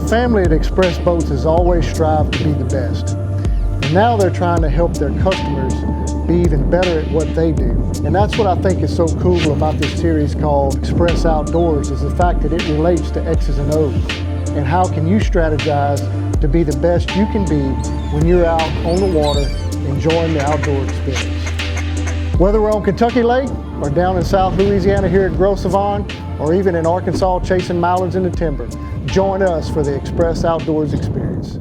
family at Xpress Boats has always strived to be the best. And now they're trying to help their customers be even better at what they do. And that's what I think is so cool about this series called Xpress Outdoors, is the fact that it relates to X's and O's. And how can you strategize to be the best you can be when you're out on the water enjoying the outdoor experience. Whether we're on Kentucky Lake or down in South Louisiana here at Gros Savon, or even in Arkansas chasing mallards in the timber, join us for the Xpress Outdoors experience.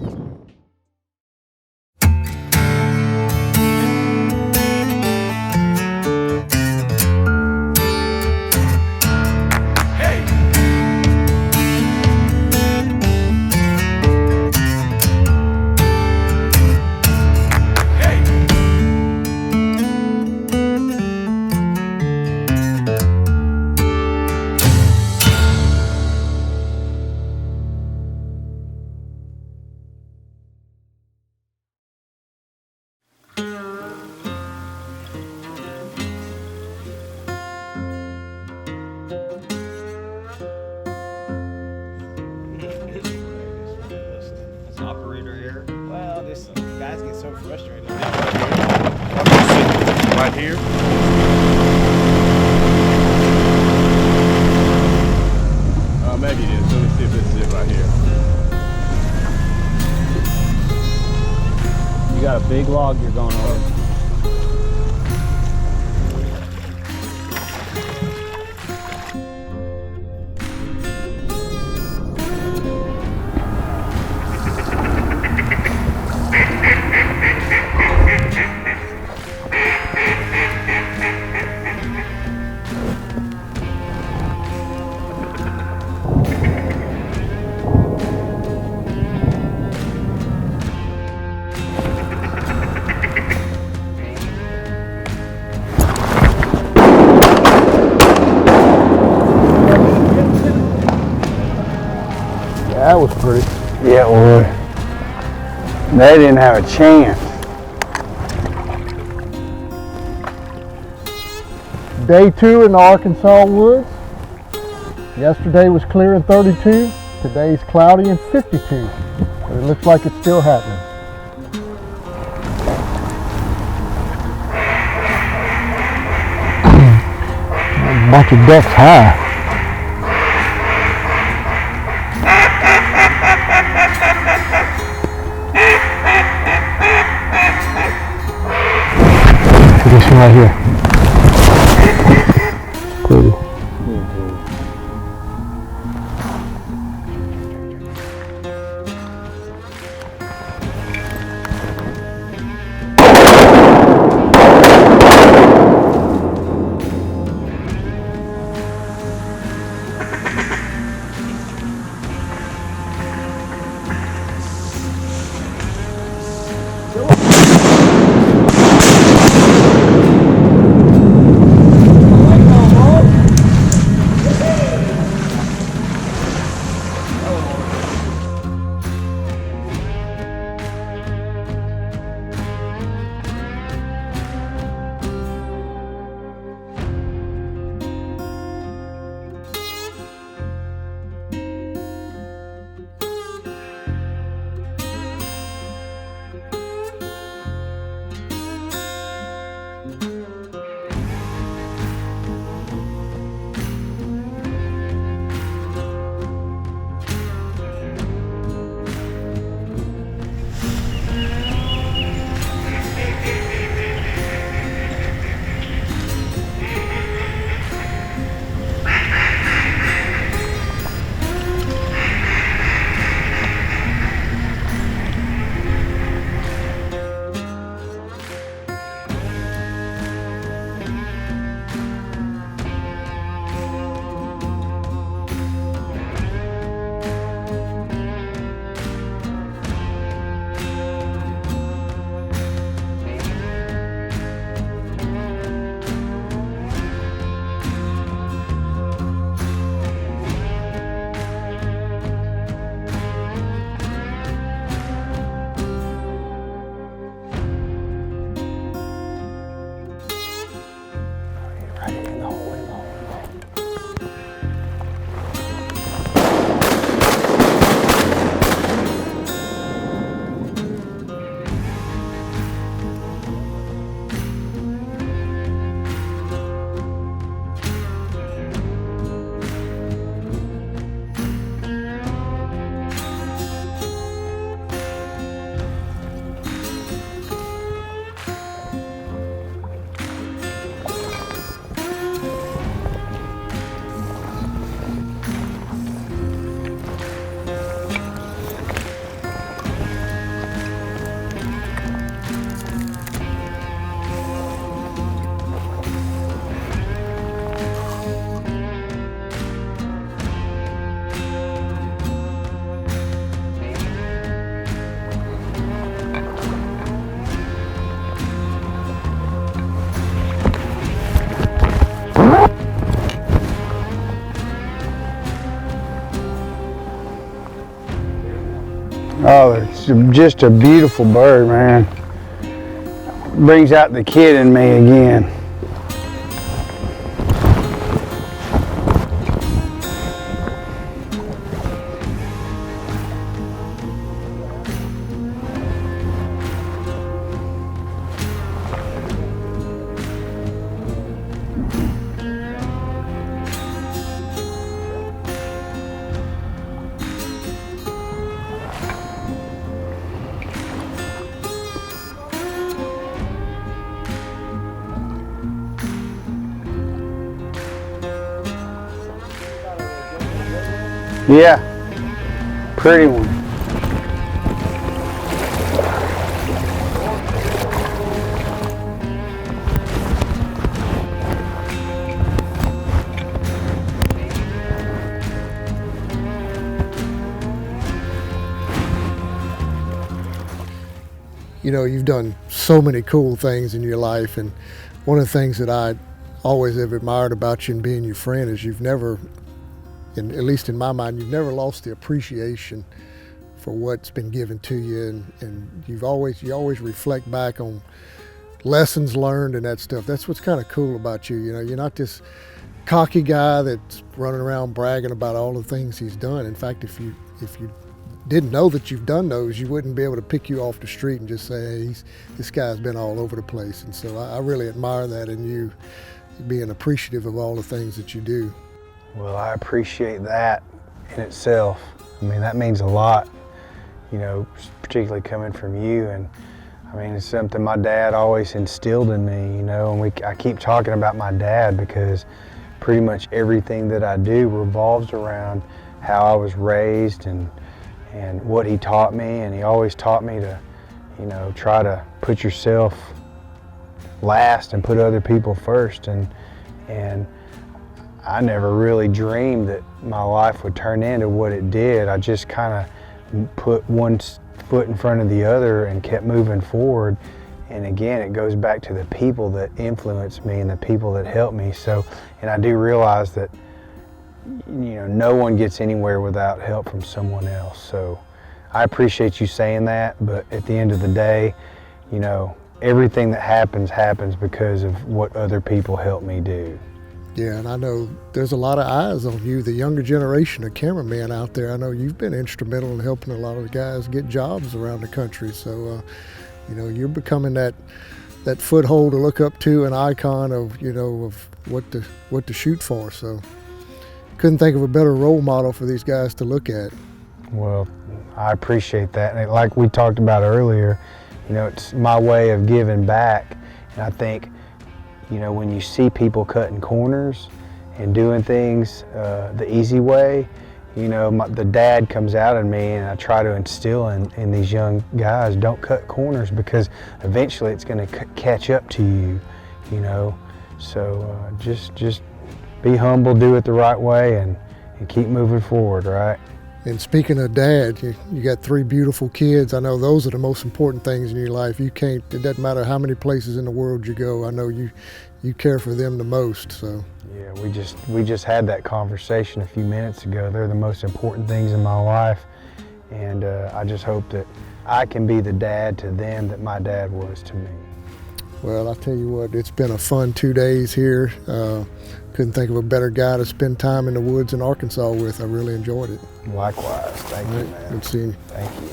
Guys get so frustrated. Right here. Maybe it is. Let me see if this is it right here. You got a big log you're going over. That was pretty. Yeah, it would. They didn't have a chance. Day 2 in the Arkansas woods. Yesterday was clear and 32. Today's cloudy and 52. But it looks like it's still happening. A bunch of ducks high. This one right here. Pretty. Oh, it's just a beautiful bird, man. Brings out the kid in me again. Yeah, pretty one. You know, you've done so many cool things in your life, and one of the things that I always have admired about you and being your friend is you've never, at least in my mind, you've never lost the appreciation for what's been given to you, and you always reflect back on lessons learned and that stuff. That's what's kind of cool about you. You know, you're not this cocky guy that's running around bragging about all the things he's done. In fact, if you didn't know that you've done those, you wouldn't be able to pick you off the street and just say, hey, this guy's been all over the place. And so I really admire that in you, being appreciative of all the things that you do. Well, I appreciate that in itself. I mean, that means a lot, you know, particularly coming from you. And I mean, it's something my dad always instilled in me, you know, and I keep talking about my dad because pretty much everything that I do revolves around how I was raised and what he taught me. And he always taught me to, you know, try to put yourself last and put other people first. And I never really dreamed that my life would turn into what it did. I just kind of put one foot in front of the other and kept moving forward. And again, it goes back to the people that influenced me and the people that helped me. So, and I do realize that, you know, no one gets anywhere without help from someone else. So I appreciate you saying that, but at the end of the day, you know, everything that happens because of what other people help me do. Yeah, and I know there's a lot of eyes on you, the younger generation of cameramen out there. I know you've been instrumental in helping a lot of the guys get jobs around the country. So, you know, you're becoming that foothold to look up to, an icon of, you know, of what to shoot for. So couldn't think of a better role model for these guys to look at. Well, I appreciate that. And like we talked about earlier, you know, it's my way of giving back. And I think, you know, when you see people cutting corners and doing things the easy way, you know, the dad comes out in me, and I try to instill in these young guys, don't cut corners, because eventually it's going to catch up to you, you know. So just be humble, do it the right way, and keep moving forward, right? And speaking of dad, you got 3 beautiful kids. I know those are the most important things in your life. It doesn't matter how many places in the world you go. I know you care for them the most, so. Yeah, we just had that conversation a few minutes ago. They're the most important things in my life, and I just hope that I can be the dad to them that my dad was to me. Well, I'll tell you what, it's been a fun 2 days here. Couldn't think of a better guy to spend time in the woods in Arkansas with. I really enjoyed it. Likewise. Thank you, man. Good seeing you. Thank you.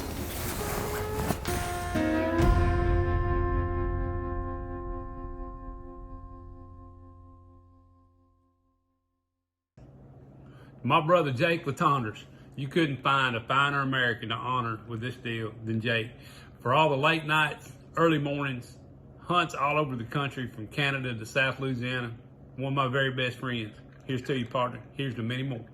My brother Jake Latendresse, you couldn't find a finer American to honor with this deal than Jake. For all the late nights, early mornings, hunts all over the country from Canada to South Louisiana, one of my very best friends. Here's to you, partner. Here's to many more.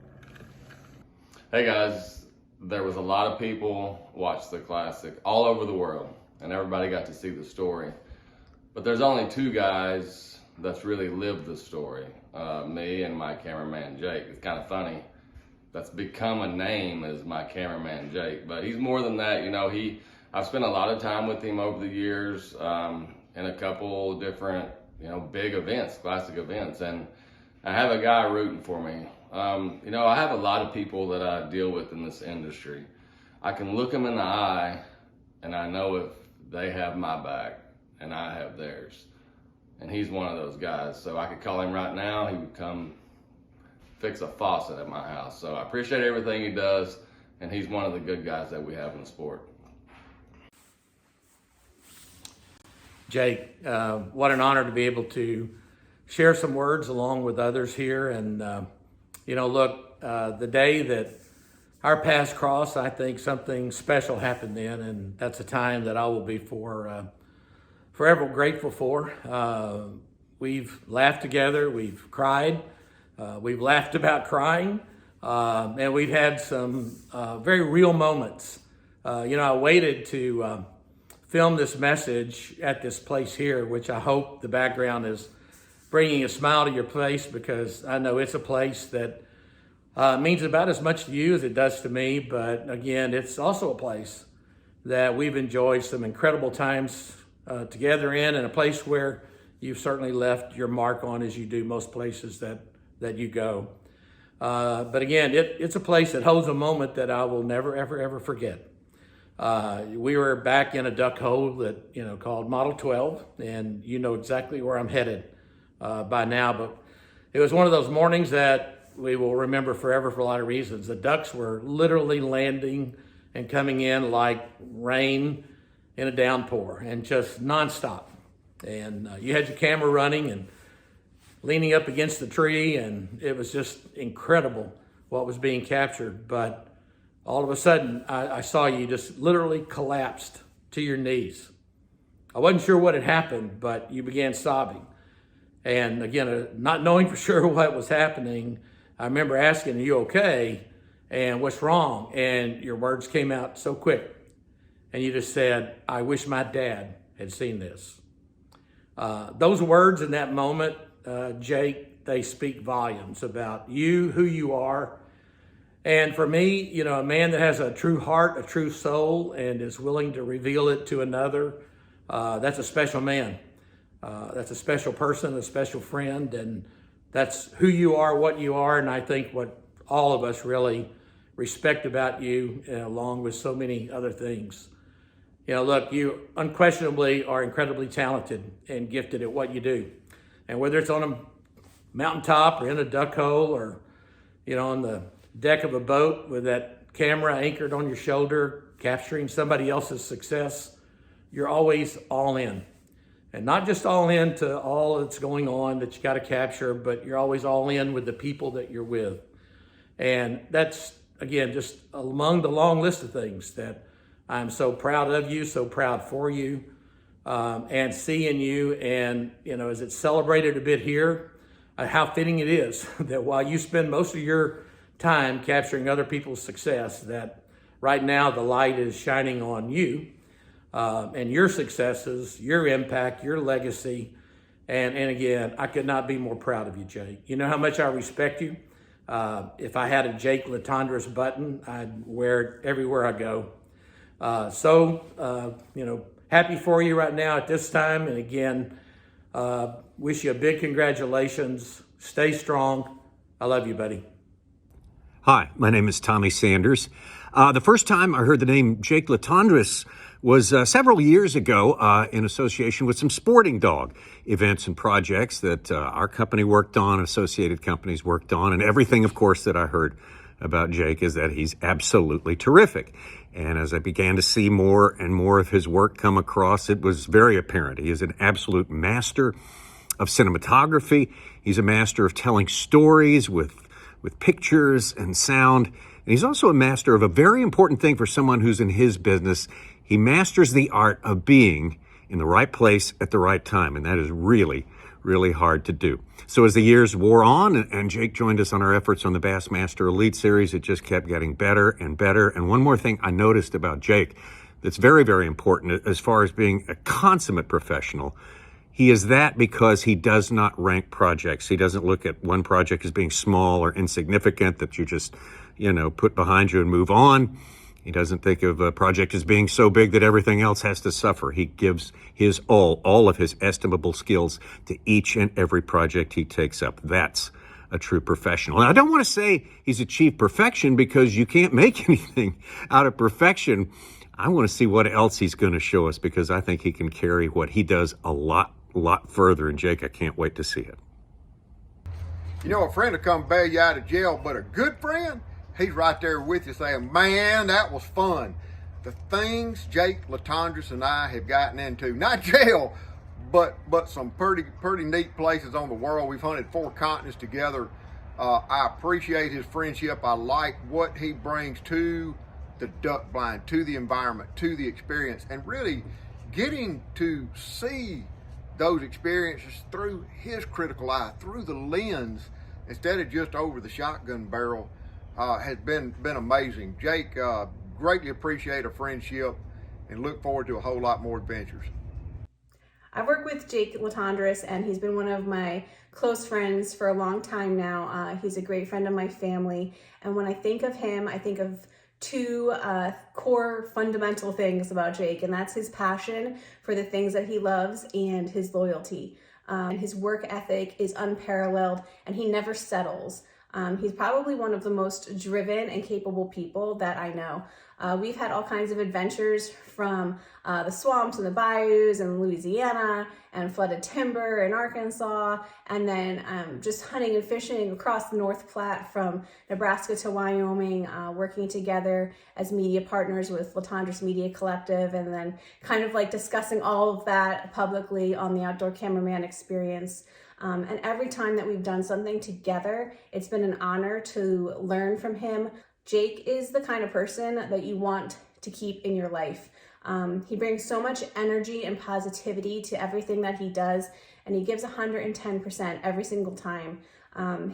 Hey guys, there was a lot of people watched the classic all over the world, and everybody got to see the story. But there's only 2 guys that's really lived the story, me and my cameraman Jake. It's kind of funny. That's become a name as my cameraman Jake, but he's more than that. You know, I've spent a lot of time with him over the years in a couple different, you know, big events, classic events, and I have a guy rooting for me. You know, I have a lot of people that I deal with in this industry. I can look them in the eye and I know if they have my back and I have theirs. And he's one of those guys. So I could call him right now, he would come fix a faucet at my house. So I appreciate everything he does, and he's one of the good guys that we have in the sport. Jake, what an honor to be able to share some words along with others here. And, look, the day that our paths crossed, I think something special happened then, and that's a time that I will be forever grateful for. We've laughed together, we've cried, we've laughed about crying, and we've had some very real moments. I waited to film this message at this place here, which I hope the background is bringing a smile to your face, because I know it's a place that means about as much to you as it does to me. But again, it's also a place that we've enjoyed some incredible times together in, and a place where you've certainly left your mark on, as you do most places that you go. But again, it's a place that holds a moment that I will never, ever, ever forget. We were back in a duck hole that, called Model 12, and you know exactly where I'm headed by now. But it was one of those mornings that we will remember forever for a lot of reasons. The ducks were literally landing and coming in like rain in a downpour, and just nonstop. And you had your camera running and leaning up against the tree, and it was just incredible what was being captured. But all of a sudden, I saw you just literally collapsed to your knees. I wasn't sure what had happened, but you began sobbing. And again, not knowing for sure what was happening, I remember asking, "Are you okay? And what's wrong?" And your words came out so quick. And you just said, "I wish my dad had seen this." Those words in that moment, Jake, they speak volumes about you, who you are. And for me, a man that has a true heart, a true soul, and is willing to reveal it to another, that's a special man. That's a special person, a special friend, and that's who you are, what you are, and I think what all of us really respect about you, along with so many other things. Look, you unquestionably are incredibly talented and gifted at what you do. And whether it's on a mountaintop or in a duck hole or, on the deck of a boat with that camera anchored on your shoulder, capturing somebody else's success, you're always all in. And not just all in to all that's going on that you got to capture, but you're always all in with the people that you're with. And that's, again, just among the long list of things that I'm so proud of you, so proud for you, and seeing you. And, as it's celebrated a bit here, how fitting it is that while you spend most of your time capturing other people's success, that right now the light is shining on you. And your successes, your impact, your legacy. And again, I could not be more proud of you, Jake. You know how much I respect you. If I had a Jake Latendresse button, I'd wear it everywhere I go. Happy for you right now at this time. And again, wish you a big congratulations. Stay strong. I love you, buddy. Hi, my name is Tommy Sanders. The first time I heard the name Jake Latendresse was several years ago in association with some sporting dog events and projects that our company worked on, associated companies worked on, and everything, of course, that I heard about Jake is that he's absolutely terrific. And as I began to see more and more of his work come across, it was very apparent. He is an absolute master of cinematography. He's a master of telling stories with pictures and sound. And he's also a master of a very important thing for someone who's in his business. He masters the art of being in the right place at the right time, and that is really, really hard to do. So as the years wore on and Jake joined us on our efforts on the Bassmaster Elite Series, it just kept getting better and better. And one more thing I noticed about Jake that's very, very important as far as being a consummate professional, he is that because he does not rank projects. He doesn't look at one project as being small or insignificant that you just, put behind you and move on. He doesn't think of a project as being so big that everything else has to suffer. He gives his all of his estimable skills to each and every project he takes up. That's a true professional. And I don't want to say he's achieved perfection because you can't make anything out of perfection. I want to see what else he's going to show us because I think he can carry what he does a lot further. And Jake, I can't wait to see it. You know, a friend will come bail you out of jail, but a good friend, he's right there with you saying, man, that was fun. The things Jake Latendresse and I have gotten into, not jail, but some pretty neat places on the world. We've hunted 4 continents together. I appreciate his friendship. I like what he brings to the duck blind, to the environment, to the experience, and really getting to see those experiences through his critical eye, through the lens, instead of just over the shotgun barrel, has been amazing. Jake, greatly appreciate a friendship and look forward to a whole lot more adventures. I've worked with Jake Latendresse, and he's been one of my close friends for a long time now. He's a great friend of my family, and when I think of him, I think of 2 core fundamental things about Jake, and that's his passion for the things that he loves and his loyalty. His work ethic is unparalleled, and he never settles. He's probably one of the most driven and capable people that I know. We've had all kinds of adventures from the swamps and the bayous in Louisiana and flooded timber in Arkansas, and then just hunting and fishing across the North Platte from Nebraska to Wyoming, working together as media partners with Latondras Media Collective, and then kind of like discussing all of that publicly on the Outdoor Cameraman experience. And every time that we've done something together, it's been an honor to learn from him. Jake is the kind of person that you want to keep in your life. He brings so much energy and positivity to everything that he does, and he gives 110% every single time.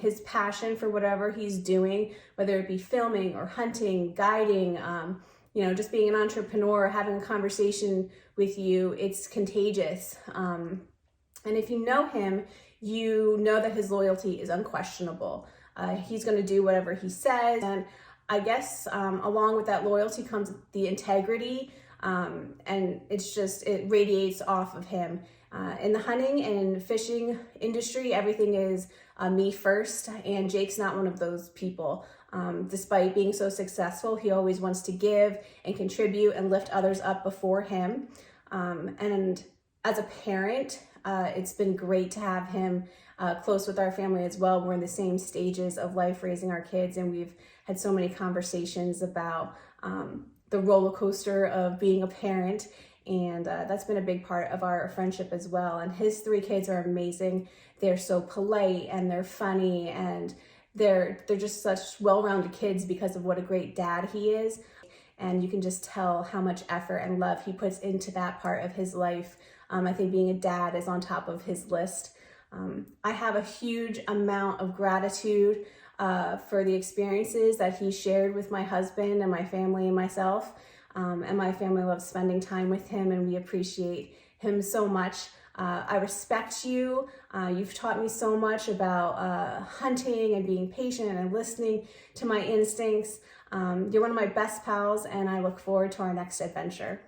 His passion for whatever he's doing, whether it be filming or hunting, guiding, just being an entrepreneur, having a conversation with you, it's contagious. And if you know him, you know that his loyalty is unquestionable. He's going to do whatever he says. And I guess along with that loyalty comes the integrity, and it radiates off of him. In the hunting and fishing industry, everything is me first, and Jake's not one of those people. Despite being so successful, he always wants to give and contribute and lift others up before him. And as a parent, it's been great to have him close with our family as well. We're in the same stages of life raising our kids, and we've had so many conversations about the roller coaster of being a parent, and that's been a big part of our friendship as well. And his 3 kids are amazing. They're so polite, and they're funny, and they're just such well-rounded kids because of what a great dad he is. And you can just tell how much effort and love he puts into that part of his life. I think being a dad is on top of his list. I have a huge amount of gratitude for the experiences that he shared with my husband and my family and myself. And my family loves spending time with him, and we appreciate him so much. I respect you. You've taught me so much about hunting and being patient and listening to my instincts. You're one of my best pals, and I look forward to our next adventure.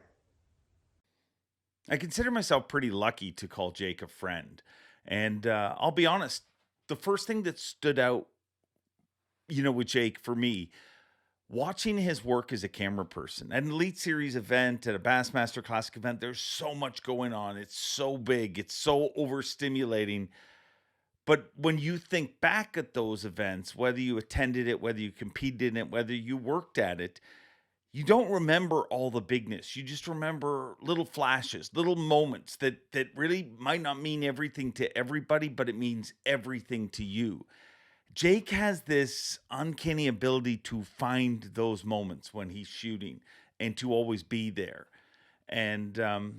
I consider myself pretty lucky to call Jake a friend. And I'll be honest, the first thing that stood out, with Jake for me, watching his work as a camera person at an Elite Series event, at a Bassmaster Classic event, there's so much going on. It's so big. It's so overstimulating. But when you think back at those events, whether you attended it, whether you competed in it, whether you worked at it, you don't remember all the bigness. You just remember little flashes, little moments that really might not mean everything to everybody, but it means everything to you. Jake has this uncanny ability to find those moments when he's shooting and to always be there. And the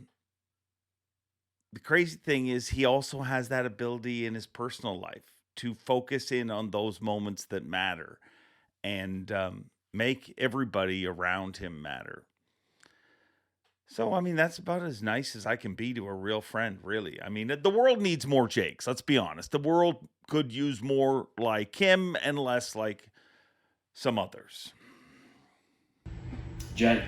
crazy thing is he also has that ability in his personal life to focus in on those moments that matter and make everybody around him matter. So, that's about as nice as I can be to a real friend, really. The world needs more Jakes, let's be honest. The world could use more like him and less like some others. Jake,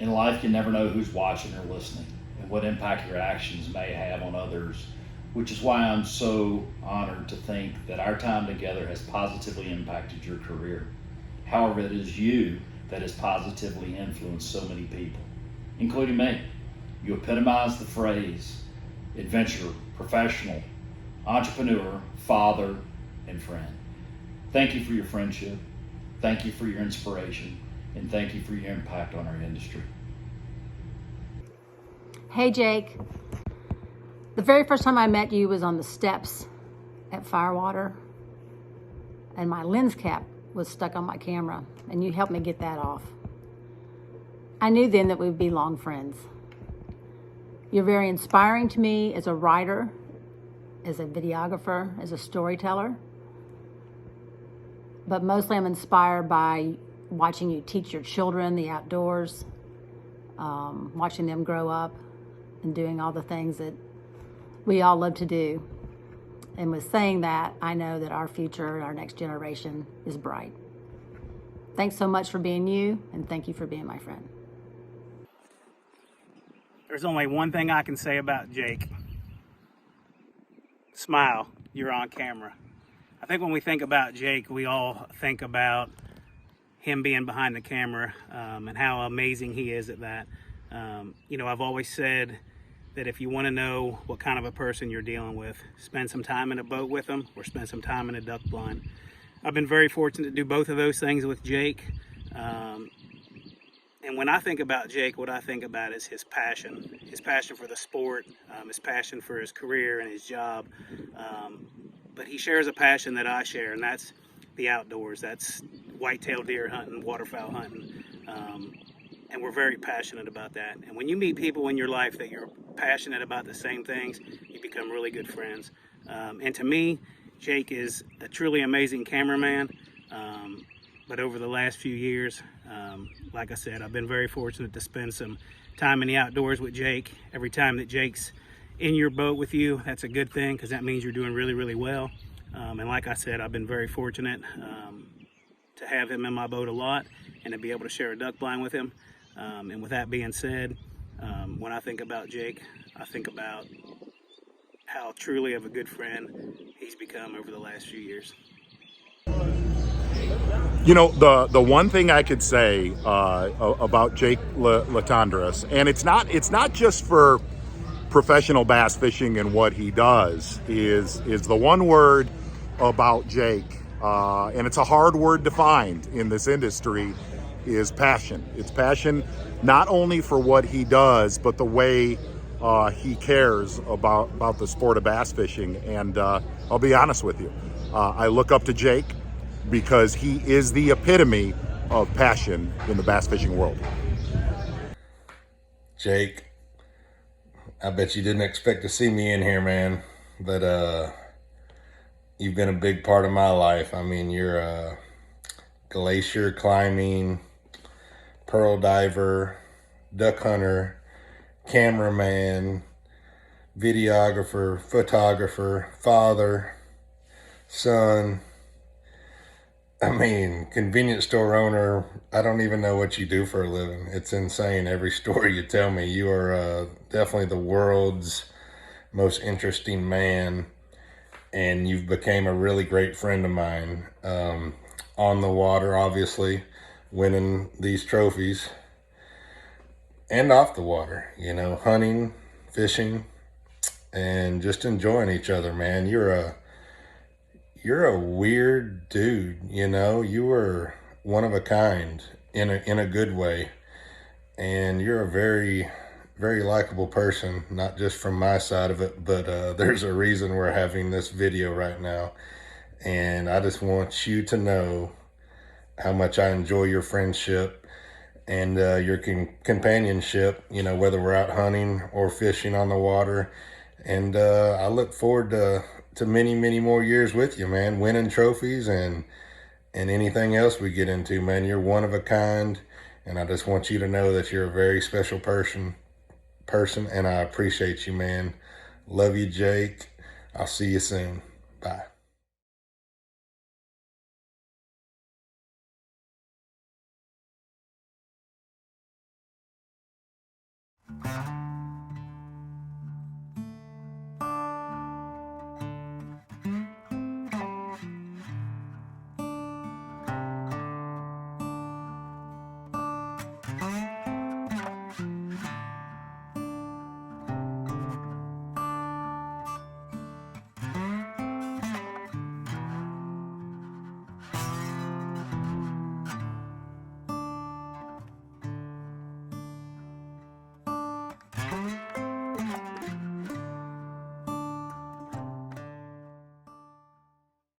in life you never know who's watching or listening and what impact your actions may have on others which is why I'm so honored to think that our time together has positively impacted your career. However, it is you that has positively influenced so many people, including me. You epitomize the phrase adventurer, professional, entrepreneur, father, and friend. Thank you for your friendship. Thank you for your inspiration. And thank you for your impact on our industry. Hey, Jake. The very first time I met you was on the steps at Firewater, and my lens cap was stuck on my camera, and you helped me get that off. I knew then that we'd be long friends. You're very inspiring to me as a writer, as a videographer, as a storyteller, but mostly I'm inspired by watching you teach your children the outdoors, watching them grow up and doing all the things that we all love to do. And with saying that, I know that our future, our next generation is bright. Thanks so much for being you, and thank you for being my friend. There's only one thing I can say about Jake. Smile, you're on camera. I think when we think about Jake, we all think about him being behind the camera and how amazing he is at that. You know, I've always said that if you want to know what kind of a person you're dealing with, spend some time in a boat with them or spend some time in a duck blind. I've been very fortunate to do both of those things with Jake. And when I think about Jake, what I think about is his passion for the sport, his passion for his career and his job. But he shares a passion that I share, and that's the outdoors. That's whitetail deer hunting, waterfowl hunting. And we're very passionate about that. And when you meet people in your life that you're passionate about the same things, you become really good friends. And to me, Jake is a truly amazing cameraman. But over the last few years, like I said, I've been very fortunate to spend some time in the outdoors with Jake. Every time that Jake's in your boat with you, that's a good thing because that means you're doing really, really well. And like I said, I've been very fortunate to have him in my boat a lot and to be able to share a duck blind with him. And with that being said, when I think about Jake, I think about how truly of a good friend he's become over the last few years. You know, the one thing I could say about Jake Latendresse, and it's not just for professional bass fishing and what he does, is the one word about Jake, and it's a hard word to find in this industry, is passion. It's passion not only for what he does, but the way he cares about the sport of bass fishing. And I'll be honest with you, I look up to Jake because he is the epitome of passion in the bass fishing world. Jake, I bet you didn't expect to see me in here, man, but you've been a big part of my life. I mean, you're a glacier climbing, pearl diver, duck hunter, cameraman, videographer, photographer, father, son. I mean, convenience store owner. I don't even know what you do for a living. It's insane. Every story you tell me, you are definitely the world's most interesting man, and you've became a really great friend of mine. On the water, obviously, winning these trophies, and off the water, you know, hunting, fishing, and just enjoying each other, man. You're a weird dude, you know. You were one of a kind in a good way, and you're a very, very likable person, not just from my side of it, but there's a reason we're having this video right now, and I just want you to know how much I enjoy your friendship and your companionship, you know, whether we're out hunting or fishing on the water. And I look forward to many, many more years with you, man, winning trophies and anything else we get into, man. You're one of a kind, and I just want you to know that you're a very special person, and I appreciate you, man. Love you, Jake. I'll see you soon. Bye. Bye.